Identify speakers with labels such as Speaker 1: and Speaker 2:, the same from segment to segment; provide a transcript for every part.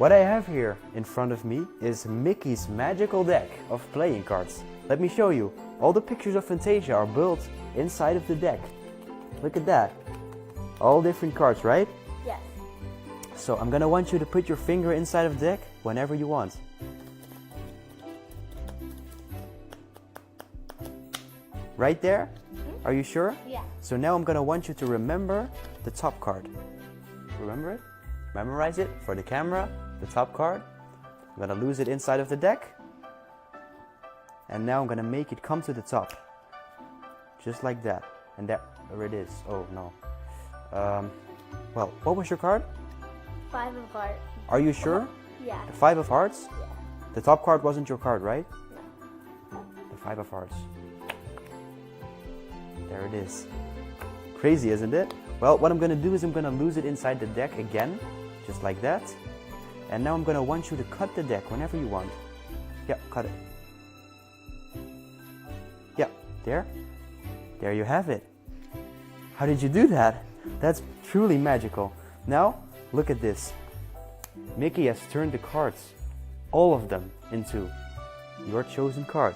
Speaker 1: What I have here in front of me is Mickey's magical deck of playing cards. Let me show you. All the pictures of Fantasia are built inside of the deck. Look at that. All different cards, right?
Speaker 2: Yes.
Speaker 1: So I'm gonna want you to put your finger inside of the deck whenever you want. Right there? Are you sure?
Speaker 2: Yeah.
Speaker 1: So now I'm gonna want you to remember the top card. Remember it? Memorize it for the camera, the top card. I'm gonna lose it inside of the deck. And now I'm gonna make it come to the top. Just like that. And there it is. Oh no. Well, what was your card?
Speaker 2: 5 of hearts.
Speaker 1: Are you sure?
Speaker 2: Yeah.
Speaker 1: The 5 of hearts?
Speaker 2: Yeah.
Speaker 1: The top card wasn't your card, right?
Speaker 2: No.
Speaker 1: The 5 of hearts. There it is. Crazy, isn't it? Well, what I'm gonna do is I'm gonna lose it inside the deck again. Just like that. And now I'm gonna want you to cut the deck whenever you want. Yeah, cut it. Yeah, there. There you have it. How did you do that? That's truly magical. Now, look at this. Mickey has turned the cards, all of them, into your chosen card.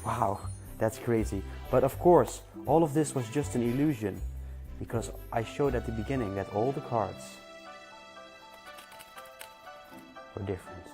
Speaker 1: Wow, that's crazy. But of course, all of this was just an illusion, because I showed at the beginning that all the cards were different.